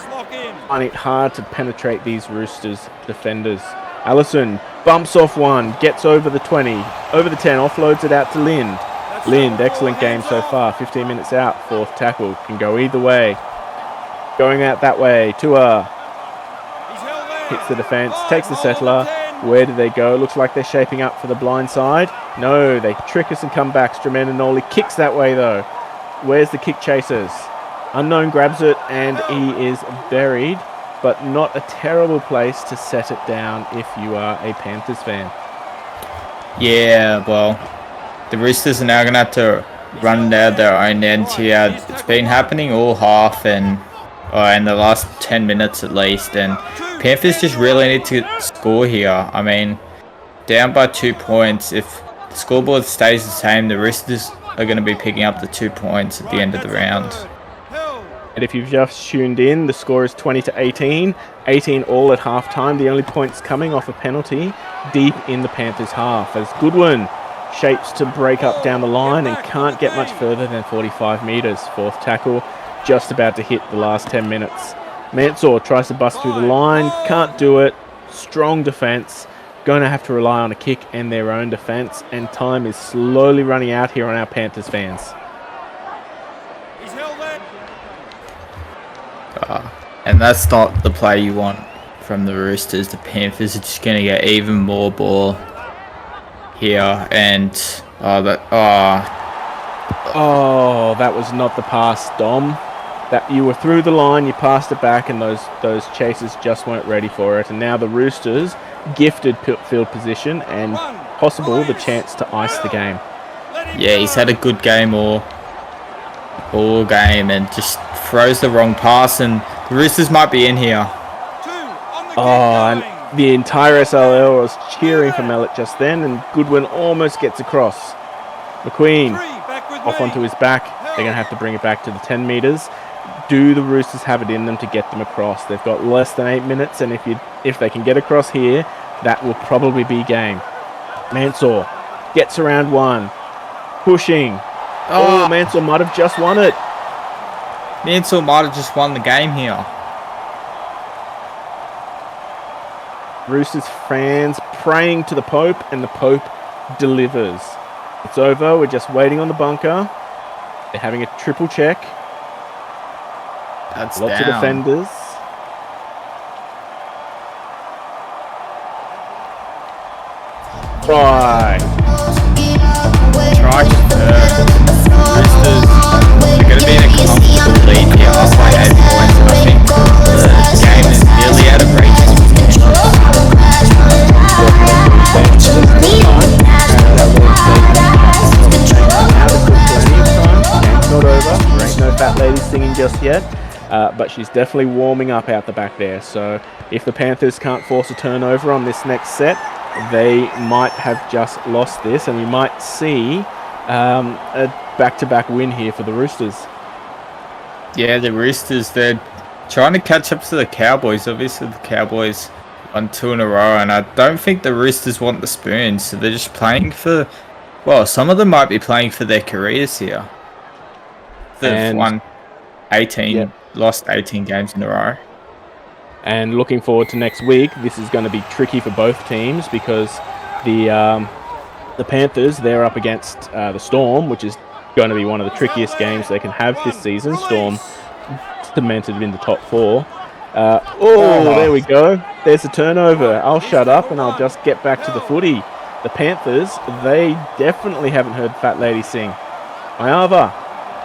Finding it hard to penetrate these Roosters defenders. Allison bumps off one, gets over the 20, over the 10, offloads it out to Lind. Lind, excellent game so far, 15 minutes out, fourth tackle, can go either way. Going out that way, Tua hits the defence, takes the settler, Where do they go? Looks like they're shaping up for the blind side. No, they trick us and come back. Strameninoli kicks that way though. Where's the kick chasers? Unknown grabs it and he is buried, but not a terrible place to set it down if you are a Panthers fan. Yeah, well, the Roosters are now going to have to run down their own end here. It's been happening all half and in the last 10 minutes at least, and Panthers just really need to score here. I mean, down by 2 points. If the scoreboard stays the same, the Roosters are going to be picking up the 2 points at the end of the round. And if you've just tuned in, the score is 20-18. 18 all at halftime. The only points coming off a penalty deep in the Panthers' half as Goodwin shapes to break up down the line and can't get much further than 45 metres. Fourth tackle, just about to hit the last 10 minutes. Mansour tries to bust through the line, can't do it. Strong defence. Going to have to rely on a kick and their own defence, and time is slowly running out here on our Panthers fans. And that's not the play you want from the Roosters. The Panthers are just going to get even more ball here, and that was not the pass, Dom. That you were through the line, you passed it back, and those chasers just weren't ready for it. And now the Roosters gifted field position and possible the chance to ice the game. Yeah, he's had a good game all game and just throws the wrong pass, and the Roosters might be in here. And the entire SRL was cheering for Mellett just then, and Goodwin almost gets across. McQueen off onto his back. They're going to have to bring it back to the 10 metres. Do the Roosters have it in them to get them across? They've got less than 8 minutes, and if they can get across here, that will probably be game. Mansour gets around one, pushing. Mansour might have just won it. Mansour might have just won the game here. Roosters fans praying to the Pope, and the Pope delivers. It's over. We're just waiting on the bunker. They're having a triple check. That's lots down. of defenders. Try confirmed. Roosters are going to be in a comfortable lead here by 8 points, and I think the game is nearly out of reach. Not over. There ain't no fat lady singing just yet, but she's definitely warming up out the back there. So if the Panthers can't force a turnover on this next set, they might have just lost this, and we might see a back-to-back win here for the Roosters. Yeah, the Roosters, they're trying to catch up to the Cowboys. Obviously, the Cowboys won 2 in a row, and I don't think the Roosters want the spoon, so they're just playing for... Well, some of them might be playing for their careers here. They've won 18, lost 18 games in a row. And looking forward to next week, this is going to be tricky for both teams because the Panthers, they're up against the Storm, which is going to be one of the trickiest games they can have this season. Storm cemented in the top 4. There we go. There's a turnover. I'll shut up and I'll just get back to the footy. The Panthers, they definitely haven't heard Fat Lady sing. Mayava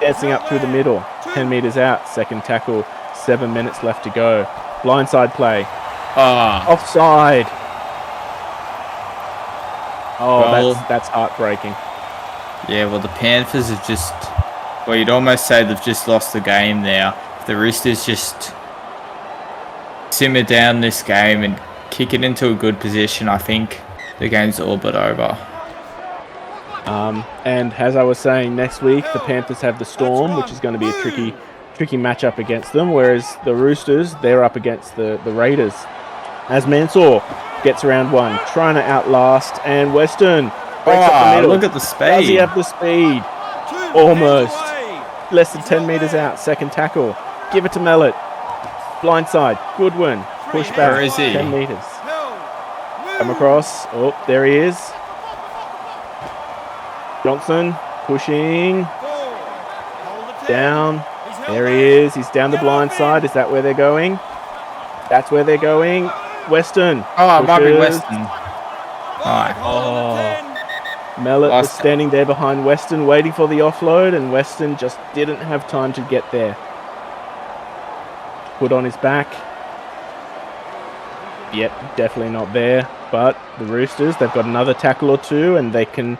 dancing up through the middle. 10 metres out. Second tackle. 7 minutes left to go. Blindside play. Offside. That's heartbreaking. Yeah, well, the Panthers have just... Well, you'd almost say they've just lost the game there. If the Roosters just simmer down this game and kick it into a good position, I think the game's all but over. And as I was saying, next week the Panthers have the Storm, which is going to be a tricky matchup against them, whereas the Roosters, they're up against the Raiders. As Mansour gets around one, trying to outlast, and Western breaks up the middle. Look at the speed. Does he have the speed? Almost. Less than 10 metres out. Second tackle. Give it to Mellett. Blindside. Goodwin. Push back. Where is he? 10 metres. Come across. Oh, there he is. Johnson pushing. Down. There he is. He's down the blind side. Is that where they're going? That's where they're going. Western. It might be Western. Alright. Mellett was standing there behind Weston waiting for the offload, and Weston just didn't have time to get there. Put on his back. Yep, definitely not there. But the Roosters, they've got another tackle or two, and they can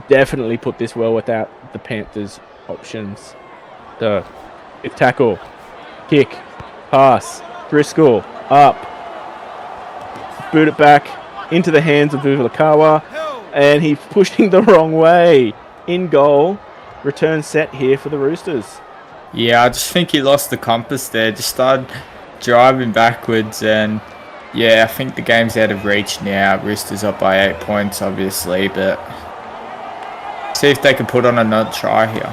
definitely put this well without the Panthers' options. So, it's tackle, kick, pass, Driscoll, up. Boot it back into the hands of Vuvilakawa. And he's pushing the wrong way. In goal. Return set here for the Roosters. Yeah, I just think he lost the compass there. Just started driving backwards, and yeah, I think the game's out of reach now. Roosters up by 8 points, obviously, but see if they can put on another try here.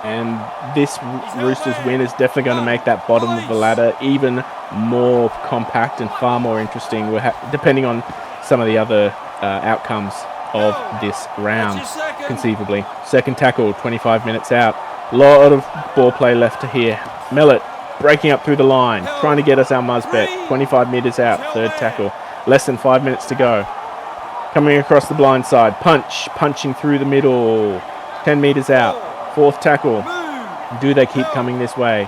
And this Roosters win is definitely going to make that bottom of the ladder even more compact and far more interesting, depending on some of the other outcomes of this round, conceivably. Second tackle, 25 minutes out. Lot of ball play left to here. Mellett breaking up through the line, trying to get us our Musbet. 25 metres out, third tackle. Less than 5 minutes to go. Coming across the blind side, punching through the middle. 10 metres out, fourth tackle. Do they keep coming this way?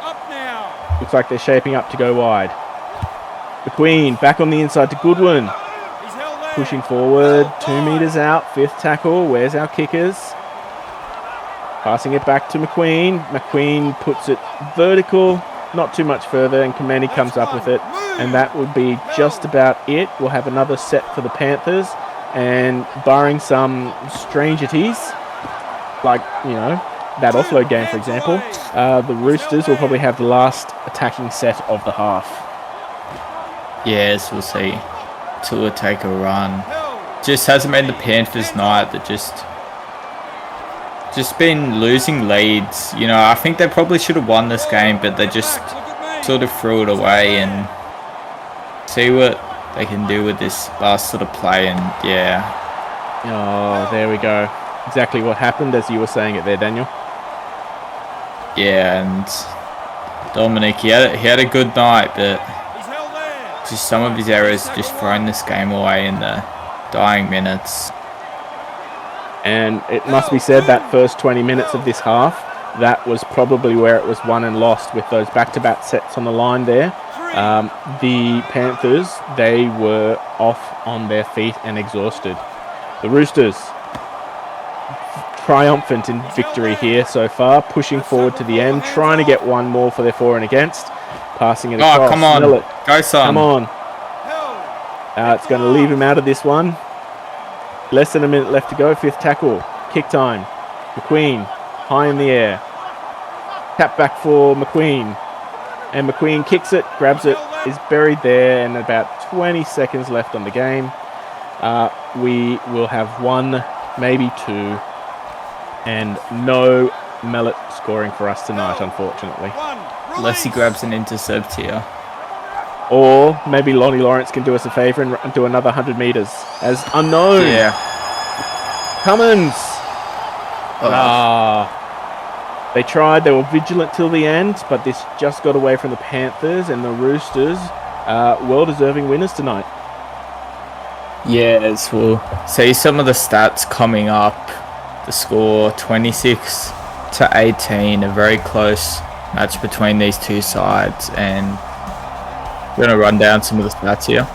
Looks like they're shaping up to go wide. McQueen back on the inside to Goodwin. Pushing forward, 2 metres out, fifth tackle. Where's our kickers? Passing it back to McQueen. McQueen puts it vertical, not too much further, and Kameni comes up with it. And that will be just about it. We'll have another set for the Panthers. And barring some strangeties, like, you know, that offload game, for example, the Roosters will probably have the last attacking set of the half. Yes, we'll see. Tua take a run. Just hasn't been the Panthers' night. That just been losing leads. You know, I think they probably should have won this game, but they just sort of threw it away, and see what they can do with this last sort of play. And yeah. Oh, there we go. Exactly what happened as you were saying it there, Daniel. Yeah, and Dominic, he had a good night, but just some of his errors just throwing this game away in the dying minutes. And it must be said that first 20 minutes of this half, that was probably where it was won and lost with those back-to-back sets on the line there. The Panthers, they were off on their feet and exhausted. The Roosters, triumphant in victory here so far, pushing forward to the end, trying to get one more for their for and against. Passing it across. Oh, come on. Mellett. Go, son. Come on. It's going to leave him out of this one. Less than a minute left to go. Fifth tackle. Kick time. McQueen. High in the air. Tap back for McQueen. And McQueen kicks it. Grabs it. Is buried there. And about 20 seconds left on the game. We will have one, maybe two. And no Mellett scoring for us tonight, unfortunately. Unless he grabs an intercept here. Or maybe Lonnie Lawrence can do us a favour and do another 100 metres as unknown. Yeah. Cummins. They tried. They were vigilant till the end, but this just got away from the Panthers, and the Roosters well-deserving winners tonight. Yes, we'll see some of the stats coming up. The score 26-18, a very close match between these two sides, and we're going to run down some of the stats here.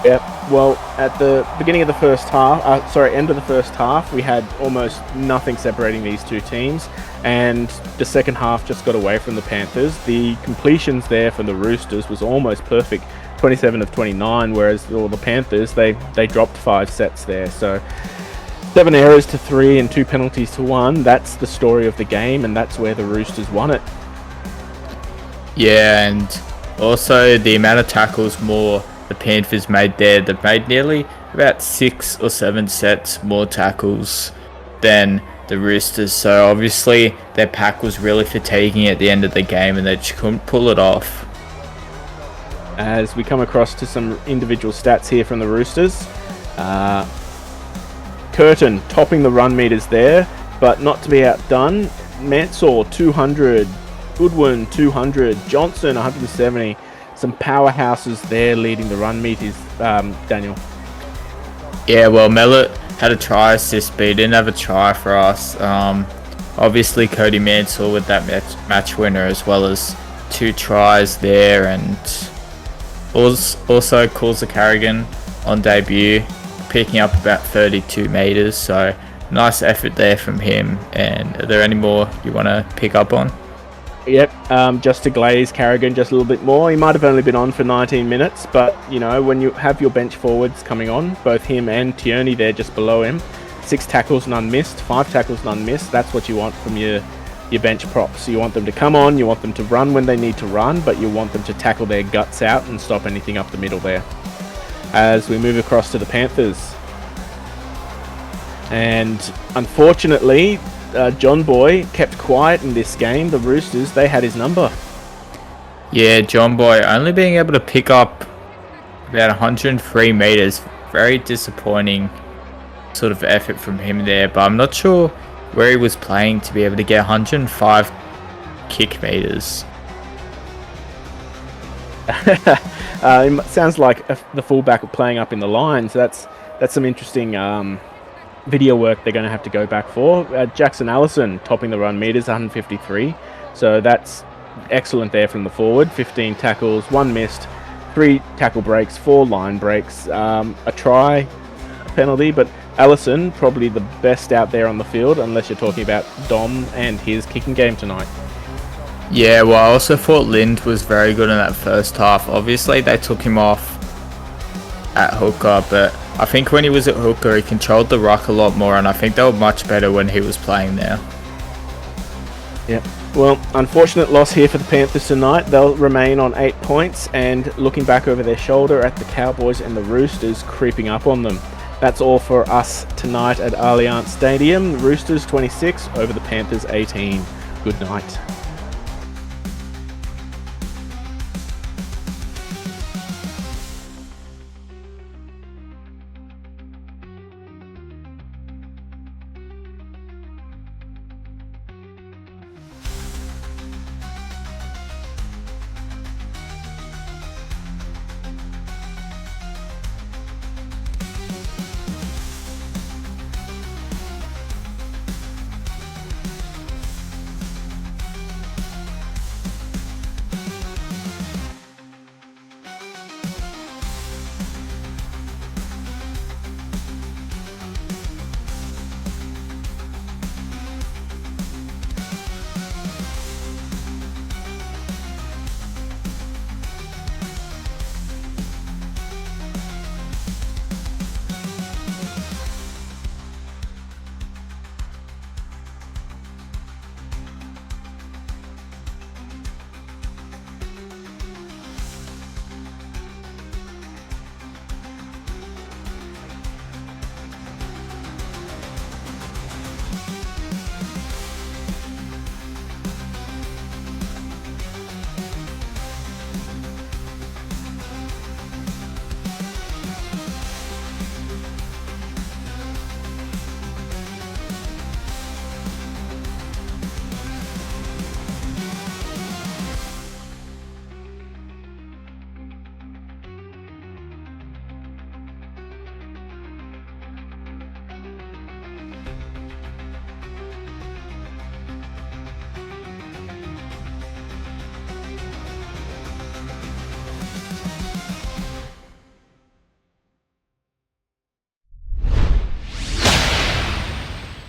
Yep. Well, at the beginning of the first half, end of the first half, we had almost nothing separating these two teams, and the second half just got away from the Panthers. The completions there from the Roosters was almost perfect, 27 of 29, whereas the Panthers, they dropped 5 sets there. So 7 errors to 3 and 2 penalties to 1. That's the story of the game, and that's where the Roosters won it. Yeah, and also the amount of tackles more the Panthers made there. They've made nearly about 6 or 7 sets more tackles than the Roosters. So obviously their pack was really fatiguing at the end of the game, and they just couldn't pull it off. As we come across to some individual stats here from the Roosters. Curtin topping the run meters there, but not to be outdone. Mansour 200, Goodwin 200, Johnson 170. Some powerhouses there leading the run meters, Daniel. Yeah, well, Mellett had a try assist, but he didn't have a try for us. Obviously, Cody Mansell with that match winner, as well as 2 tries there, and also Coulter Carrigan on debut, picking up about 32 meters. So nice effort there from him. And are there any more you want to pick up on? Yep, just to glaze Carrigan just a little bit more. He might have only been on for 19 minutes, but, you know, when you have your bench forwards coming on, both him and Tierney there just below him, 6 tackles, none missed, 5 tackles, none missed. That's what you want from your bench props. You want them to come on, you want them to run when they need to run, but you want them to tackle their guts out and stop anything up the middle there. As we move across to the Panthers. And unfortunately, John Boy kept quiet in this game. The Roosters, they had his number. Yeah, John Boy only being able to pick up about 103 meters. Very disappointing sort of effort from him there, but I'm not sure where he was playing to be able to get 105 kick meters. It sounds like the fullback playing up in the line, so that's some interesting video work they're going to have to go back for. Jackson Allison topping the run meters, 153. So that's excellent there from the forward. 15 tackles, 1 missed, 3 tackle breaks, 4 line breaks, a try, a penalty. But Allison, probably the best out there on the field, unless you're talking about Dom and his kicking game tonight. Yeah, well, I also thought Lind was very good in that first half. Obviously, they took him off at hooker, but I think when he was at hooker, he controlled the ruck a lot more, and I think they were much better when he was playing there. Yep. Well, unfortunate loss here for the Panthers tonight. They'll remain on 8 points, and looking back over their shoulder at the Cowboys and the Roosters creeping up on them. That's all for us tonight at Allianz Stadium. The Roosters 26 over the Panthers 18. Good night.